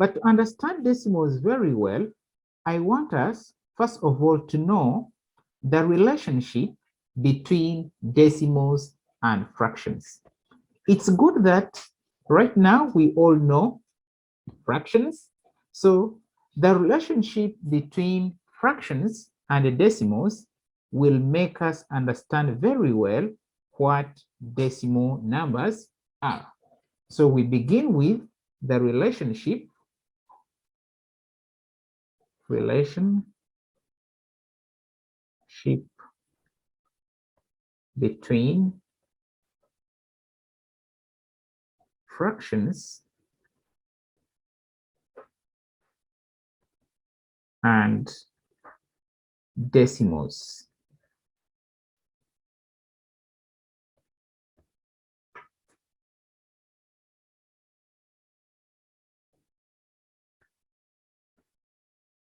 But to understand decimals very well, I want us, first of all, to know the relationship between decimals and fractions. It's good that right now we all know fractions. So the relationship between fractions and decimals will make us understand very well what decimal numbers are. So we begin with the relationship between fractions and decimals.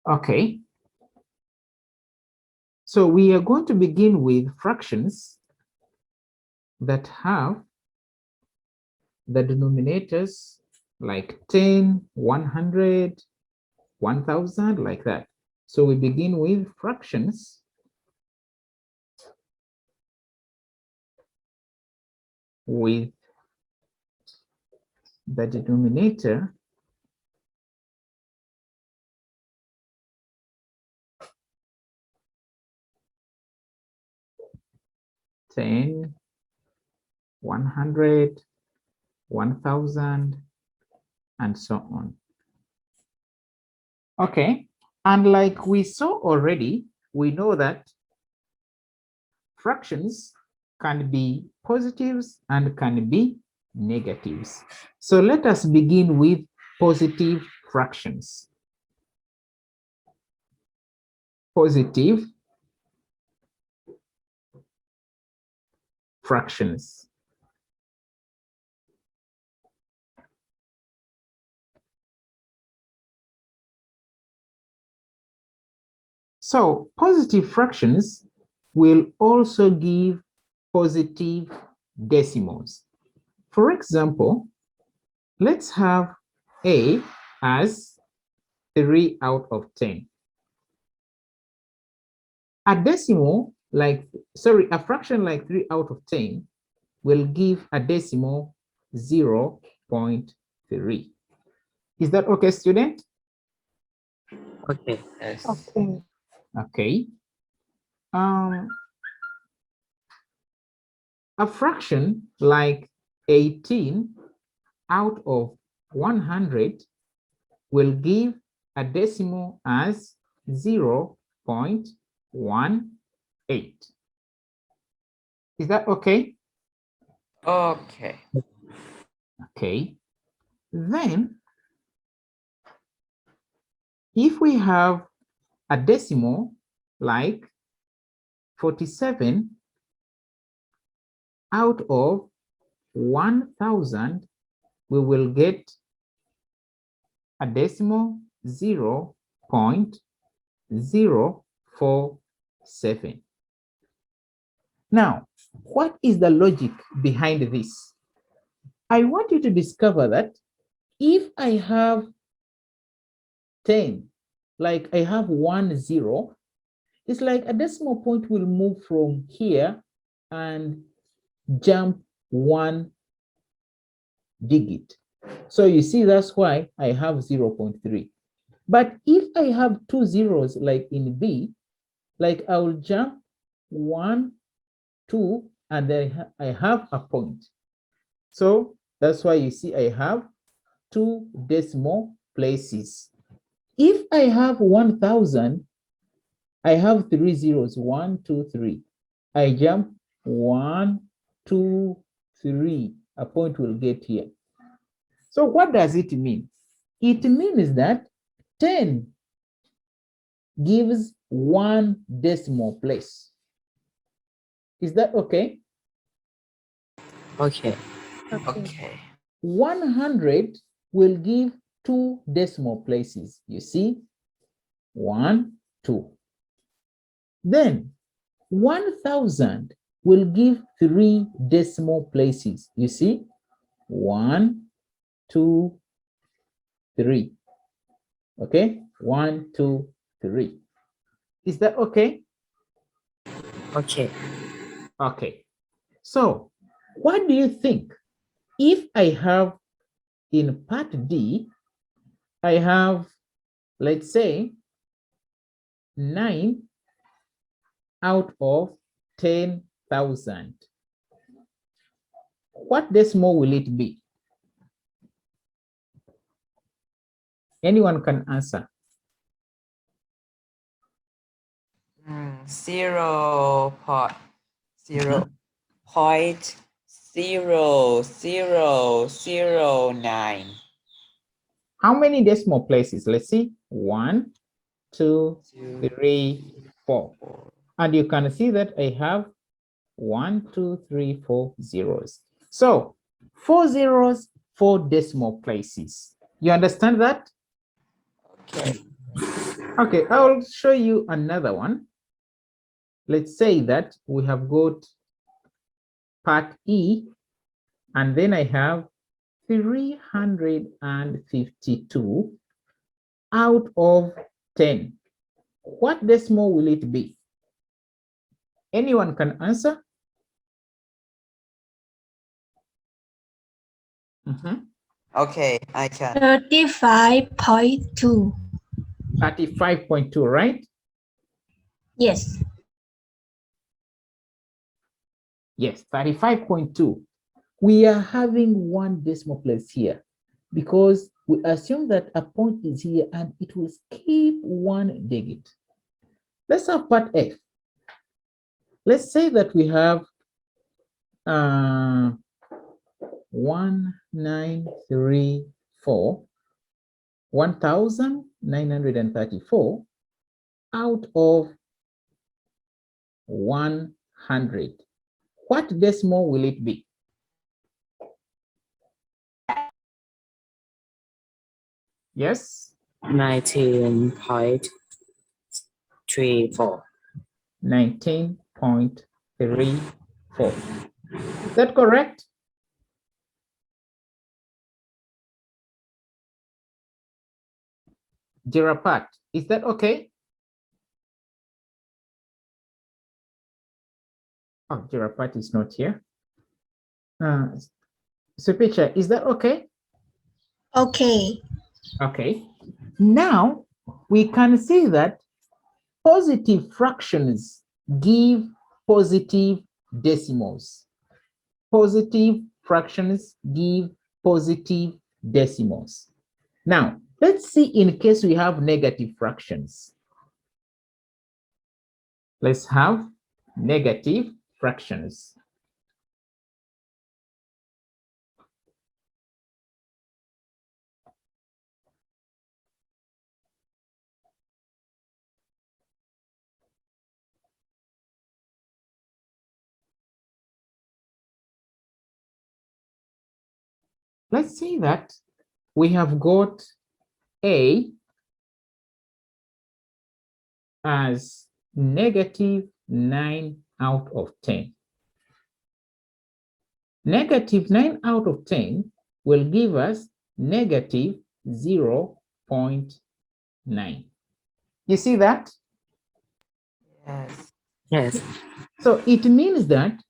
Okay. So we are going to begin with fractions that have the denominators like 10, 100, 1000, like that. So we begin with fractions with the denominator 10, 100, 1000, and so on. Okay, and like we saw already, we know that fractions can be positives and can be negatives. So let us begin with positive fractions. Positive fractions. So positive fractions will also give positive decimals. For example, let's have A as 3 out of 10. A decimal like, sorry, a fraction like 3 out of 10 will give a decimal 0.3. Is that okay, student? Okay. Yes. Okay. Okay. A fraction like 18 out of 100 will give a decimal as 0.18. Is that okay? Okay. Okay. Then, if we have a decimal like 47 out of 1000, we will get a decimal 0.047. Now, what is the logic behind this? I want you to discover that if I have 10, like I have 10, it's like a decimal point will move from here and jump one digit. So you see, that's why I have 0.3. But if I have 2 zeros like in B, like I will jump 1, 2, and then I have a point. So that's why you see I have 2 decimal places. If I have 1000, I have 3 zeros, 1, 2, 3. I jump 1, 2, 3. A point will get here. So what does it mean? It means that 10 gives 1 decimal place. Is that okay? Okay. Okay. Okay. 100 will give 2 decimal places. You see? 1, 2. Then 1000 will give 3 decimal places. You see? 1, 2, 3. Okay, 1, 2, 3. Is that okay? Okay. Okay. So, what do you think? If I have in part D, I have, let's say, 9 out of 10,000. What decimal will it be? Anyone can answer. 0.0009. How many decimal places? Let's see. 1, 2, 3, 4. And you can see that I have 1, 2, 3, 4 zeros. So 4 zeros, 4 decimal places. You understand that? Okay. Okay, I'll show you another one. Let's say that we have got part E, and then I have 352 out of 10. What decimal will it be? Anyone can answer? Okay, I can. 35.2. 35.2, right? Yes. Yes, 35.2. We are having one decimal place here because we assume that a point is here and it will skip one digit. Let's have part F. Let's say that we have 1934, 1934 out of 100. What decimal will it be? Yes? 19.34. 19.34. Is that correct? Jirapat, is that okay? Oh, Jirapat is not here. Supicha, is that okay? Okay. Okay. Now we can see that positive fractions give positive decimals. Positive fractions give positive decimals. Now, let's see in case we have negative fractions. Let's have negative fractions. Let's say that we have got A as negative 9 out of 10. Negative 9 out of 10 will give us negative 0.9. You see that? Yes. Yes. So it means that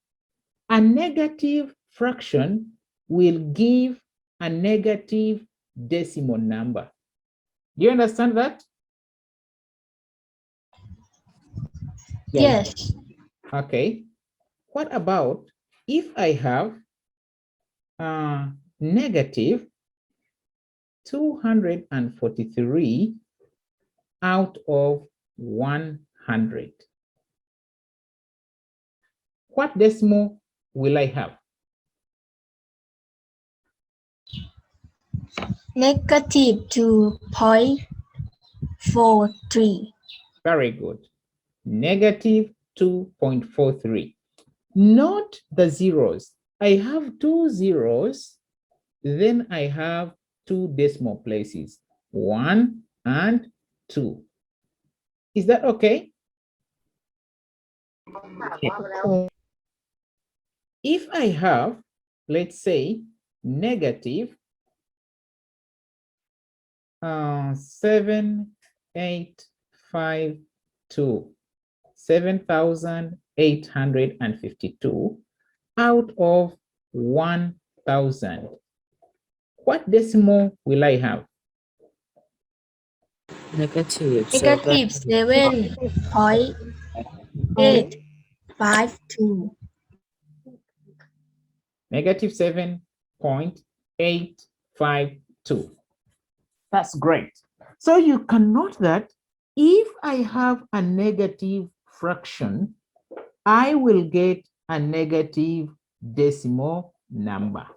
a negative fraction will give a negative decimal number. Do you understand that? Yes. Okay. What about if I have negative 243 out of 100? What decimal will I have? Negative 2.43. Very good. Negative 2.43. Note the zeros. I have 2 zeros, then I have 2 decimal places, 1 and 2. Is that okay? Okay. If I have, let's say, negative 7,852. 7,852 out of 1,000. What decimal will I have? Negative Negative 7.852. Negative 7.852. That's great. So you can note that if I have a negative fraction, I will get a negative decimal number.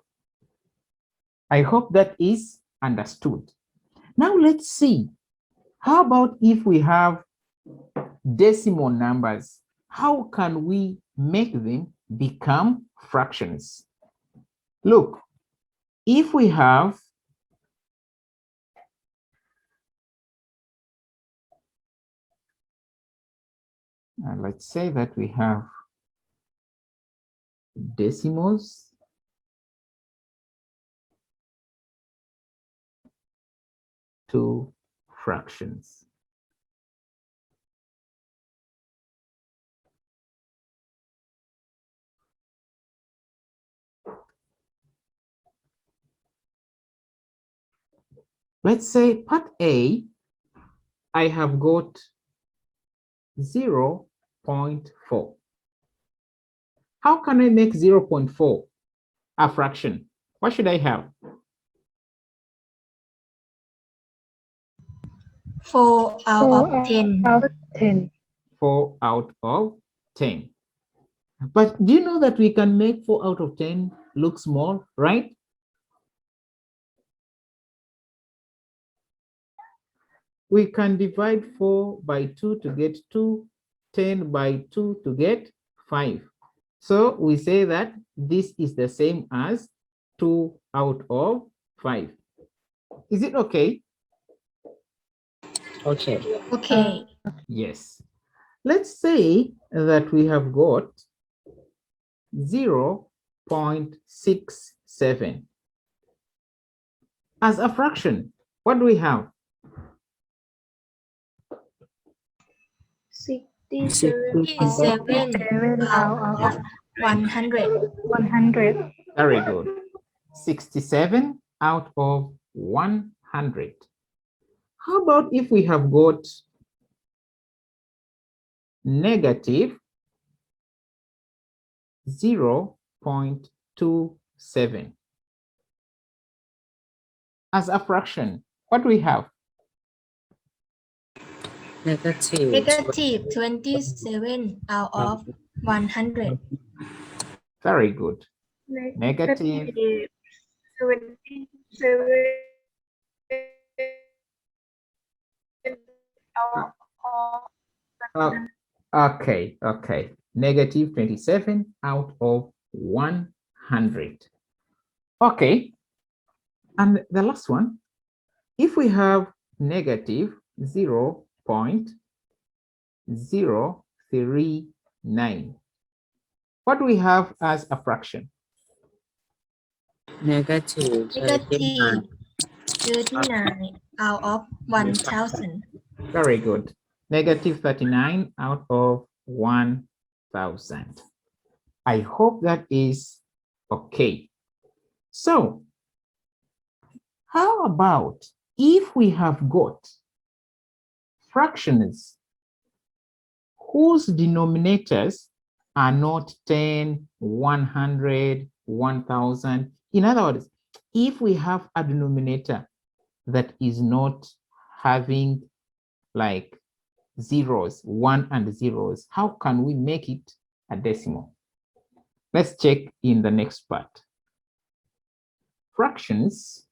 I hope that is understood. Now let's see. How about if we have decimal numbers? How can we make them become fractions? Look, if we have let's say that we have decimals to fractions. Let's say part A, I have got 0.4. How can I make 0.4 a fraction? What should I have? 4 out of 10. 4 out of 10. But do you know that we can make 4 out of 10 look small, right? We can divide 4 by 2 to get 2, 10 by 2 to get 5. So we say that this is the same as 2 out of 5. Is it okay? Okay. Okay. Yes. Let's say that we have got 0.67 as a fraction. What do we have? 67 out of 100. Very good. 67 out of 100. How about if we have got negative 0.27 as a fraction? What do we have? Negative 27 out of 100. Very good. Negative 27 okay. Negative 27 out of 100. Okay. And the last one, if we have negative 0.039, what do we have as a fraction? Negative 39. 39 out of 1,000. Very good. Negative 39 out of 1,000. I hope that is okay. So, how about if we have got fractions whose denominators are not 10, 100, 1,000? In other words, if we have a denominator that is not having like zeros, 1 and zeros, how can we make it a decimal? Let's check in the next part. Fractions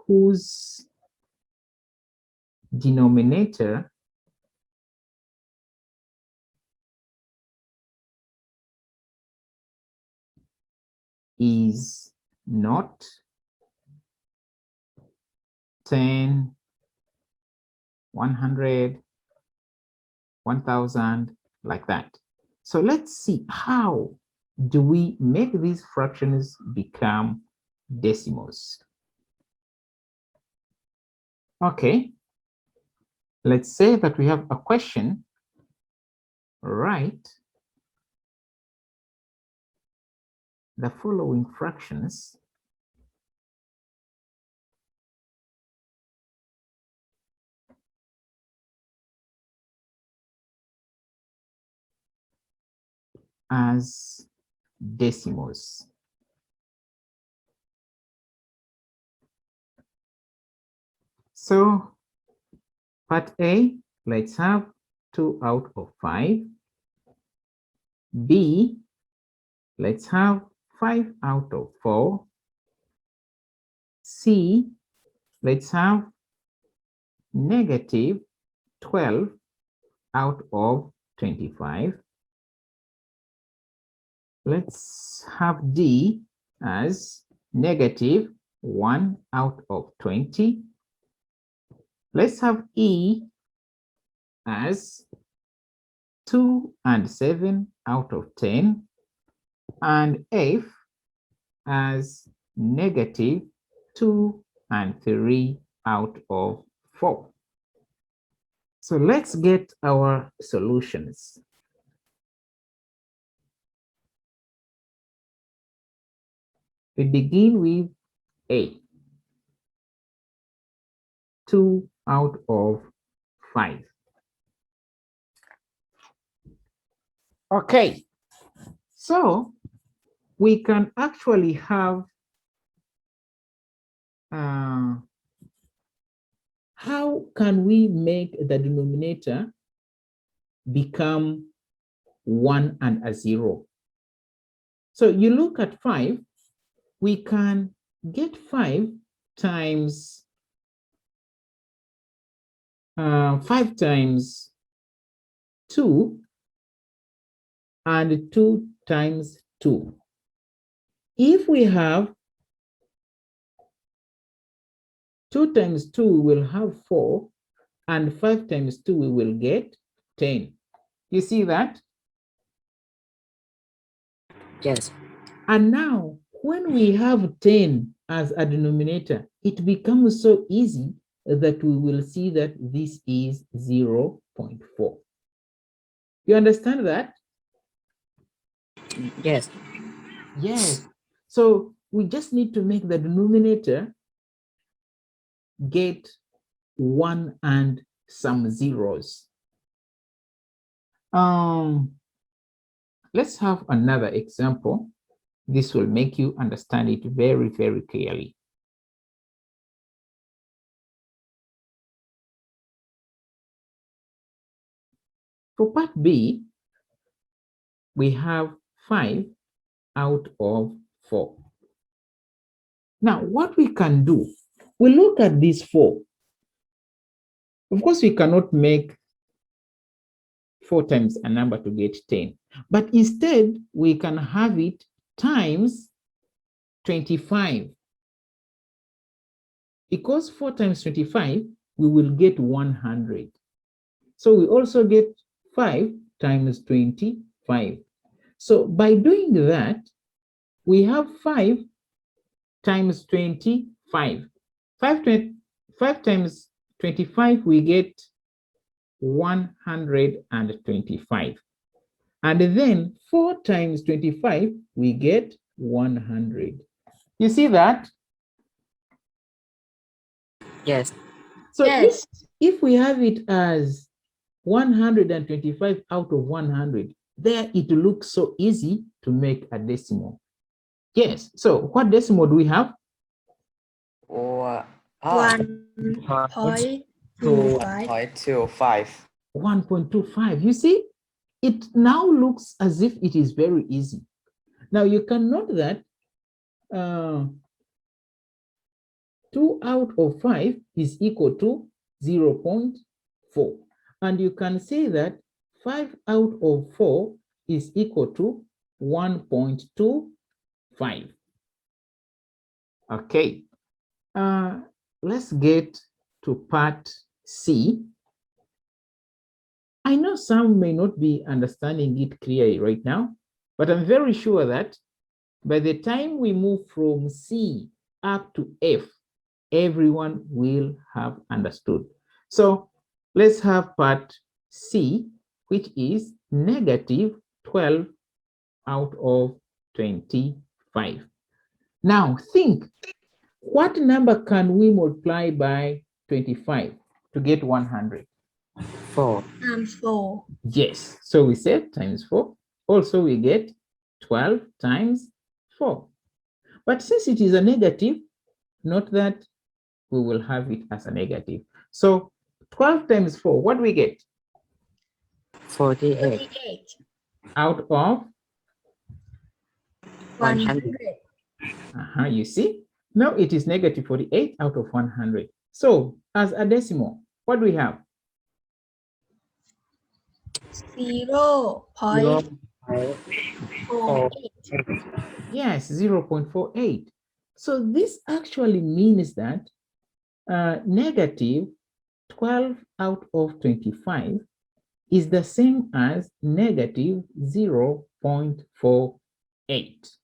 whose denominator is not 10, 100, 1,000, like that. So let's see how do we make these fractions become decimals? Okay, let's say that we have a question. Write the following fractions as decimals. So part A, let's have 2 out of 5. B, let's have 5 out of 4. C, let's have negative 12 out of 25. Let's have D as negative 1 out of 20. Let's have E as 2 and 7 out of 10, and F as negative 2 and 3 out of 4. So let's get our solutions. We begin with A, 2 out of 5. Okay, so we can actually have how can we make the denominator become 1 and a 0? So you look at 5, we can get 5 times 5 times 2 and 2 times 2. If we have 2 times 2, we will have 4, and 5 times 2, we will get 10. You see that? Yes. And now, when we have 10 as a denominator, it becomes so easy that we will see that this is 0.4. You understand that? Yes. Yes. So we just need to make the denominator get 1 and some zeros. Let's have another example. This will make you understand it very, very clearly. For part B, we have 5 out of 4. Now, what we can do, we look at these 4. Of course, we cannot make 4 times a number to get 10, but instead, we can have it times 25. Because 4 times 25, we will get 100. So we also get 5 times 25. So by doing that, we have 5 times 25. 5 times 25, we get 125. And then 4 times 25, we get 100. You see that? Yes. So Yes. if we have it as 125 out of 100, there it looks so easy to make a decimal. Yes, so what decimal do we have? Or 1.25. 1.25. 1.25. You see, it now looks as if it is very easy. Now you can note that 2 out of 5 is equal to 0.4. And you can say that 5 out of 4 is equal to 1.25. Okay, let's get to part C. I know some may not be understanding it clearly right now, But I'm very sure that by the time we move from C up to F, everyone will have understood. So let's have part C, which is negative 12 out of 25. Now think, what number can we multiply by 25 to get 100? 4. Times 4. Yes, so we said times 4. Also we get 12 times 4. But since it is a negative, note that we will have it as a negative. So 12 times 4, what do we get? 48. 48. Out of 100. You see? Now it is negative 48 out of 100. So as a decimal, what do we have? 0.48. 0.48. Yes, 0.48. So this actually means that negative 12 out of 25 is the same as negative 0.48.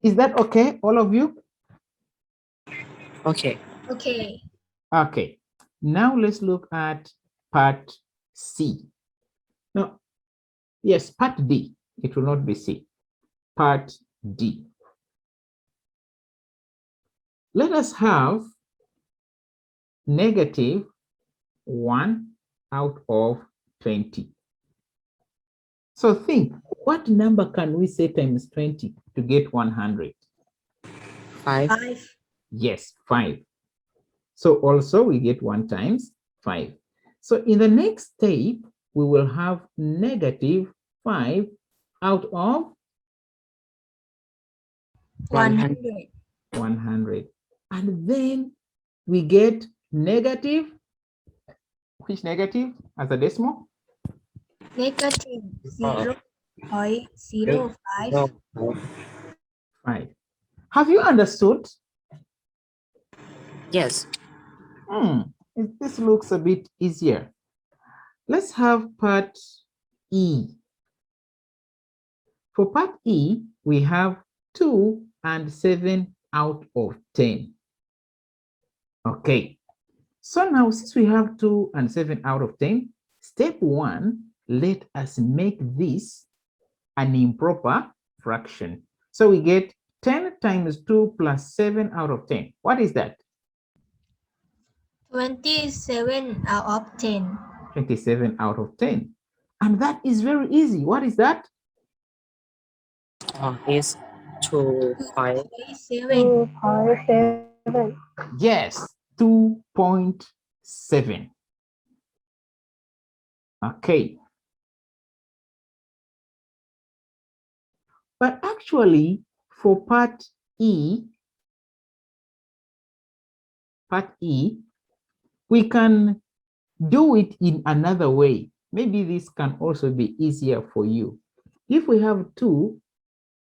Is that okay, all of you? Okay. Okay. Okay, now let's look at part C. No, yes, part D. It will not be C. Part D. Let us have negative 1 out of 20. So think, what number can we say times 20 to get 100? 5. 5. Yes, 5. So also we get 1 times 5. So in the next step, we will have negative 5 out of 100. 100. And then we get negative, which negative as a decimal? Negative Uh, 0.05. 5. Have you understood? Yes. This looks a bit easier. Let's have part E. For part E, we have 2 and 7 out of 10. Okay, so now since we have 2 and 7 out of 10, step 1, let us make this an improper fraction. So we get 10 times 2 plus 7 out of 10. What is that? 27 out of 10. 27 out of 10. And that is very easy. What is that? Is 2.7. 2.7. Yes, 2.7. Okay. But actually, for part E, we can do it in another way. Maybe this can also be easier for you. If we have 2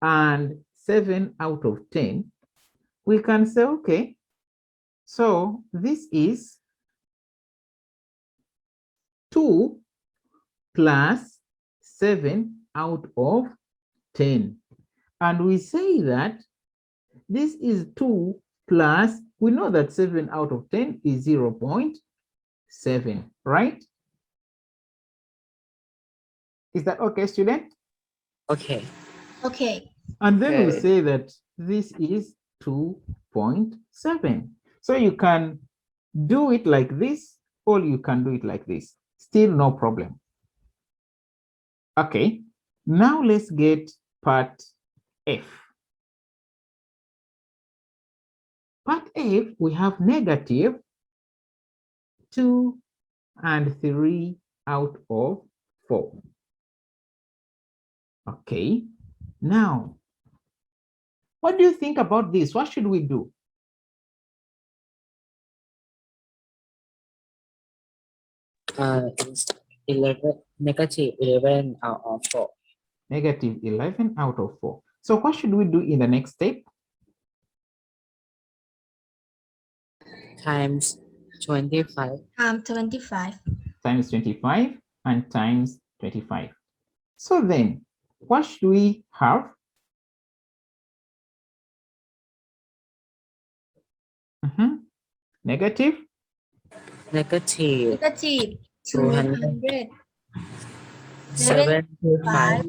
and 7 out of 10, we can say, okay, so this is 2 plus 7 out of 10. And we say that this is 2 plus, we know that 7 out of 10 is 0.7, right? Is that okay, student? Okay. Okay. And then we Okay. say that this is 2.7. So you can do it like this, or you can do it like this. Still no problem. Okay, now let's get part F. Part F, we have negative 2 and 3 out of 4. Okay, now, what do you think about this? What should we do? Is 11, negative 11 out of 4. Negative 11 out of 4. So what should we do in the next step? Times 25. Times 25. Times 25 and times 25. So then, what should we have? Negative negative Negative 275 275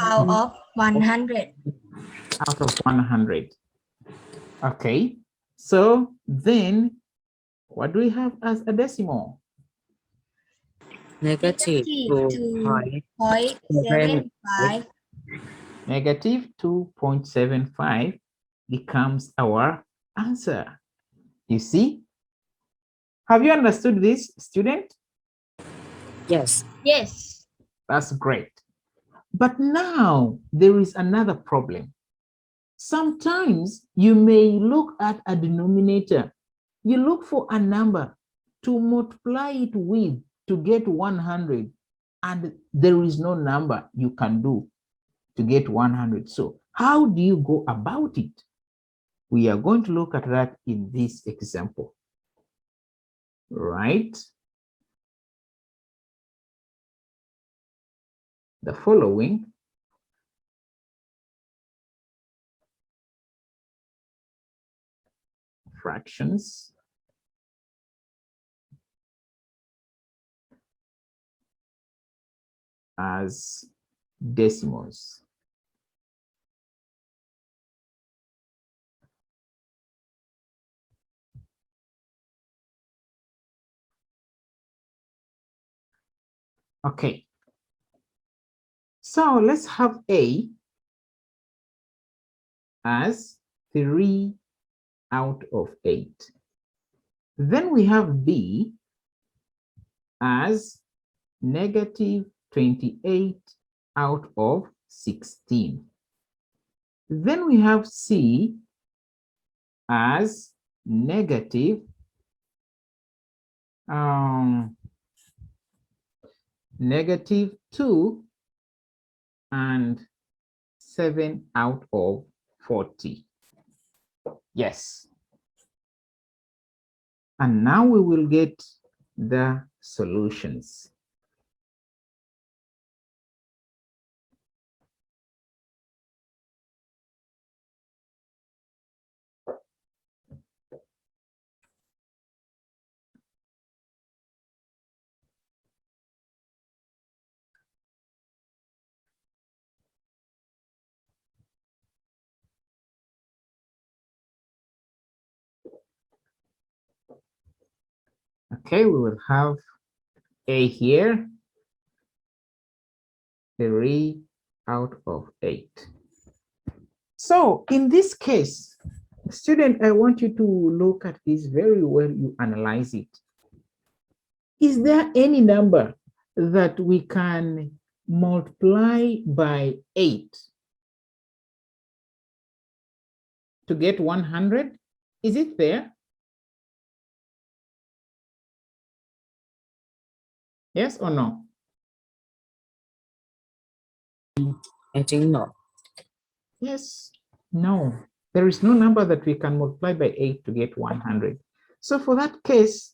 out of 100. out of 100. Okay, so then what do we have as a decimal? negative Negative 2.7 2.75. Negative 2.75 becomes our answer. You see? Have you understood this, student? yes, Yes. That's great. But now there is another problem. Sometimes you may look at a denominator. You look for a number to multiply it with to get 100, and there is no number you can do to get 100. So how do you go about it? We are going to look at that in this example, right? The following fractions as decimals. Okay, so let's have A as 3 out of 8. Then we have B as negative 28 out of 16. Then we have C as negative negative 2 and 7 out of 40. Yes. And now we will get the solutions. Okay, we will have A here, 3 out of 8. So in this case, student, I want you to look at this very well, you analyze it. Is there any number that we can multiply by 8 to get 100? Is it there? Yes or no? I think no. Yes, no. There is no number that we can multiply by 8 to get 100. So for that case,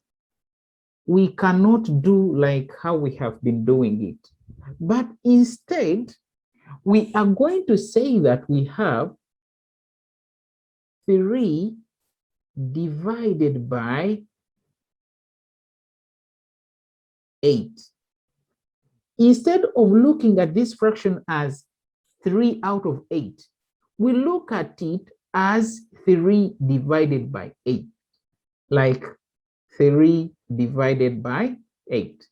we cannot do like how we have been doing it. But instead, we are going to say that we have 3 divided by 8. Instead of looking at this fraction as 3 out of 8, we look at it as 3 divided by 8, like 3 divided by 8.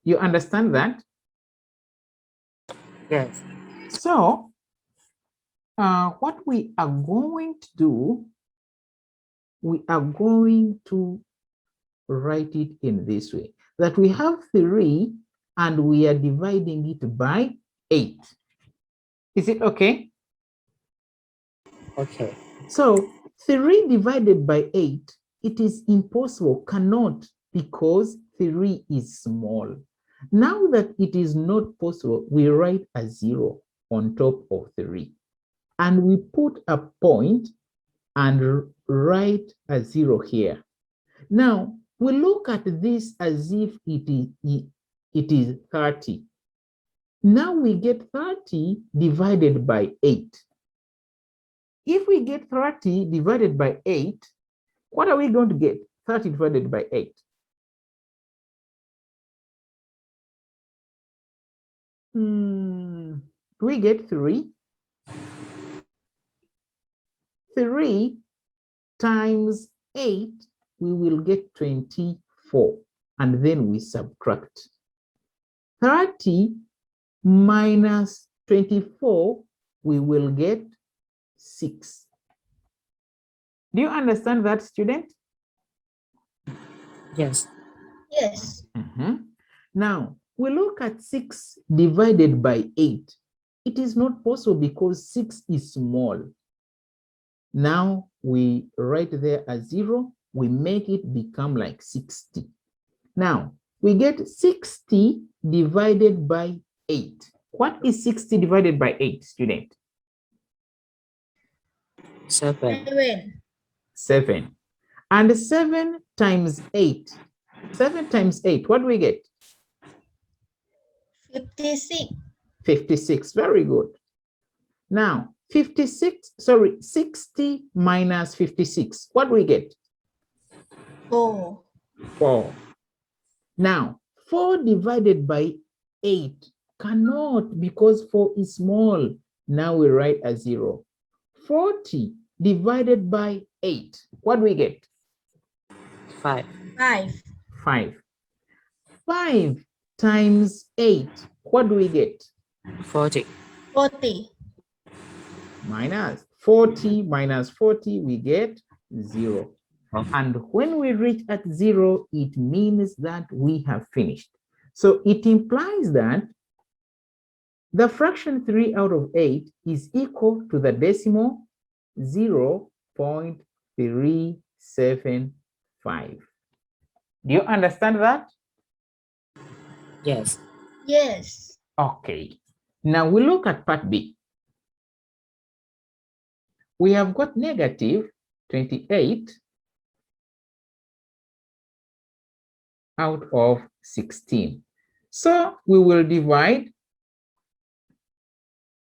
You understand that? Yes, So, what we are going to do, we are going to write it in this way, that we have 3 and we are dividing it by 8. Is it okay? okay. So 3 divided by 8, it is impossible, cannot, because 3 is small. Now that it is not possible, we write a 0 on top of 3. And we put a point and write a 0 here. Now, we look at this as if it is 30. Now we get 30 divided by 8. If we get 30 divided by 8, what are we going to get? 30 divided by 8. We get 3. 3 times 8, we will get 24. And then we subtract. 30 minus 24, we will get 6. Do you understand that, student? Yes. Yes. Now, we look at 6 divided by 8. It is not possible because 6 is small. Now, we write there a 0. We make it become like 60. Now, we get 60 divided by 8. What is 60 divided by 8, student? 7. 7. 7. And 7 times 8. 7 times 8, what do we get? 56. 56. Very good. Now, 60 minus 56. What do we get? 4. 4. Now, 4 divided by 8 cannot because 4 is small. Now we write a 0. 40 divided by 8. What do we get? 5. 5. 5. 5 times 8. What do we get? 40. 40. Minus 40 minus 40, we get 0. And when we reach at 0, it means that we have finished. So it implies that the fraction 3 out of 8 is equal to the decimal 0.375. Do you understand that? Yes. Yes. Okay. Now we look at part B. We have got negative 28 out of 16. So we will divide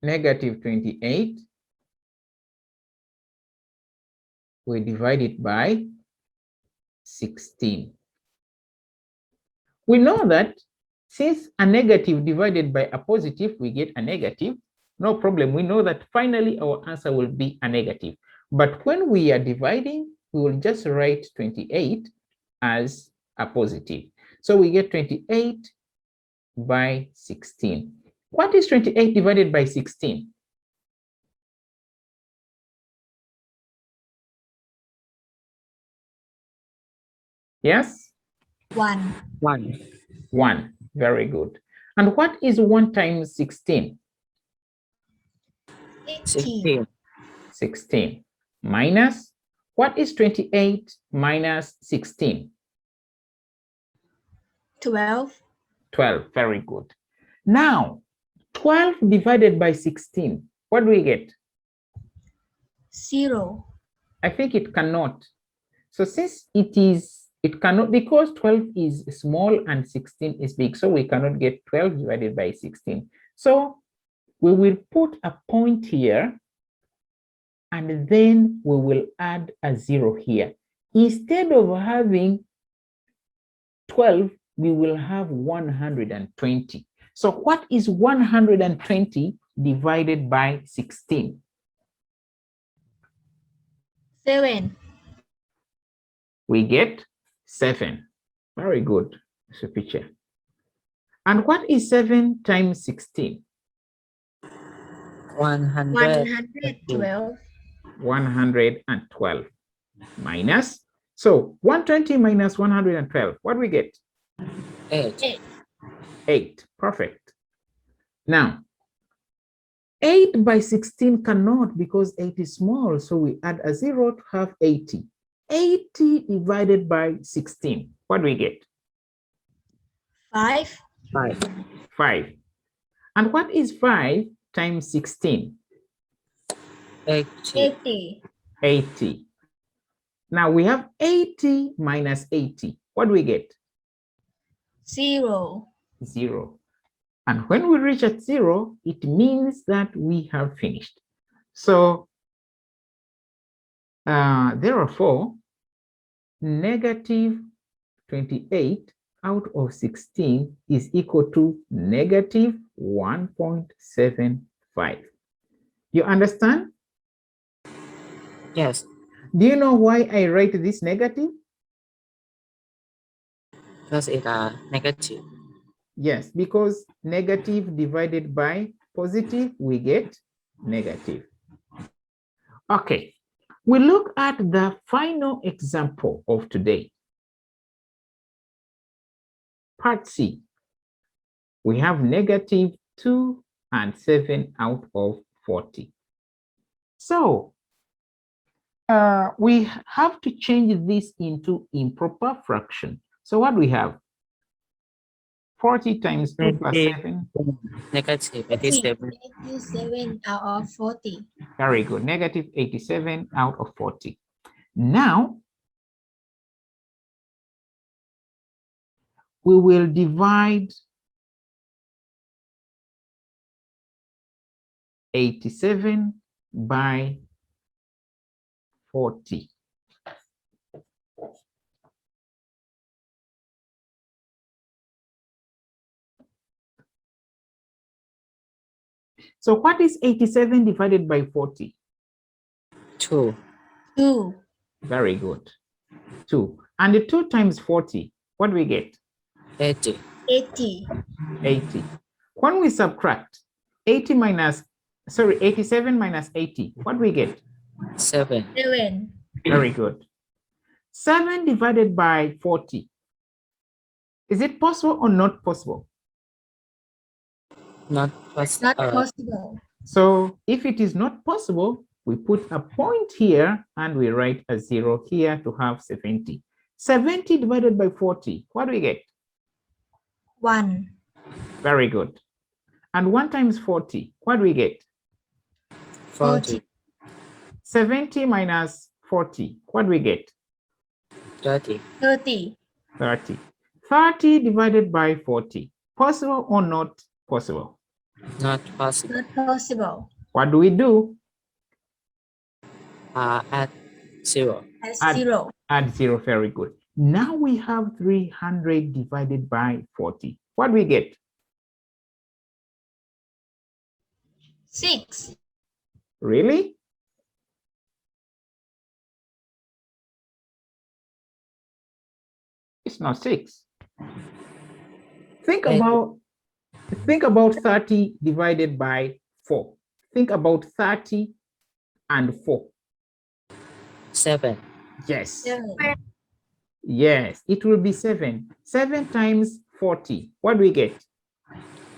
negative 28. We divide it by 16. We know that since a negative divided by a positive, we get a negative. No problem. We know that finally our answer will be a negative. But when we are dividing, we will just write 28 as a positive. So we get 28 by 16. What is 28 divided by 16? Yes? 1. 1. 1. Very good. And what is 1 times 16? 18. 16. 16. Minus, what is 28 minus 16? 12. 12. Very good. Now, 12 divided by 16. What do we get? 0. I think it cannot. So since it cannot, because 12 is small and 16 is big, so we cannot get 12 divided by 16. So we will put a point here, and then we will add a 0 here. Instead of having 12, we will have 120. So what is 120 divided by 16? 7. We get 7. Very good. It's a picture. And what is 7 times 16? 112. 112 minus. So 120 minus 112. What do we get? 8. 8. 8. Perfect. Now, 8 by 16 cannot because 8 is small. So we add a 0 to have 80. 80 divided by 16. What do we get? 5. 5. 5. And what is 5 times 16? 80. 80. 80. Now we have 80 minus 80. What do we get? 0. 0. And when we reach at 0, it means that we have finished. So therefore, negative 28 out of 16 is equal to negative 1.75. You understand? Yes, Do you know why I write this negative? because it are negative. Yes, because negative divided by positive, we get negative. Okay, we look at the final example of today. Part C. We have negative 2 and 7 out of 40. So we have to change this into improper fraction. So what do we have? 40 times 2 plus 7. Negative 87. 87 out of 40. Very good. Negative 87 out of 40. Now, we will divide 87 by 40. So what is 87 divided by 40? 2. 2. Very good. 2. And the 2 times 40, what do we get? 80. 80. 80. When we subtract 87 minus 80, what do we get? 7. 7. Very good. 7 divided by 40. Is it possible or not possible? Not Not possible. So if it is not possible, we put a point here and we write a 0 here to have 70. 70 divided by 40, what do we get? 1. Very good. And 1 times 40, what do we get? 40. 70 minus 40, what do we get? 30. 30. 30. 30 divided by 40, possible or not possible? Not possible. Not possible. What do we do? Add 0. As Add. 0. Add 0, very good. Now we have 300 divided by 40. What do we get? 6. Really? It's not 6. Think about 30 divided by 4. Think about 30 and 4. 7. Yes. 7. Yes, it will be 7. 7 times 40. What do we get?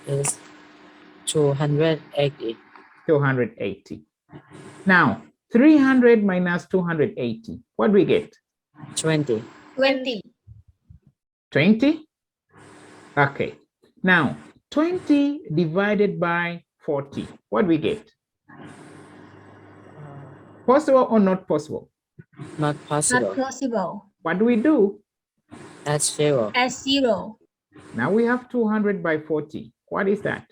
Is 280. 280. Now, 300 minus 280. What do we get? 20. 20. 20? Okay. Now, 20 divided by 40. What do we get? Possible or not possible? Not possible. Not possible. What do we do? Add 0. As 0. Now we have 200 by 40. What is that?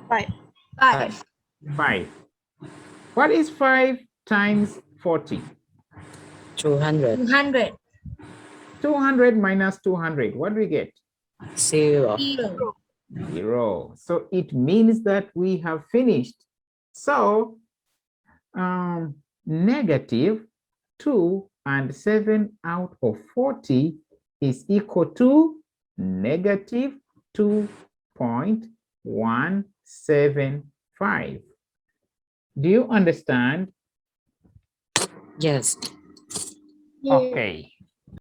5. 5. 5. What is 5 times 40? 200. 200. 200 minus 200. What do we get? 0. 0. 0. So it means that we have finished. So negative 2 and 7 out of 40 is equal to negative 2.175. Do you understand? Yes. Okay.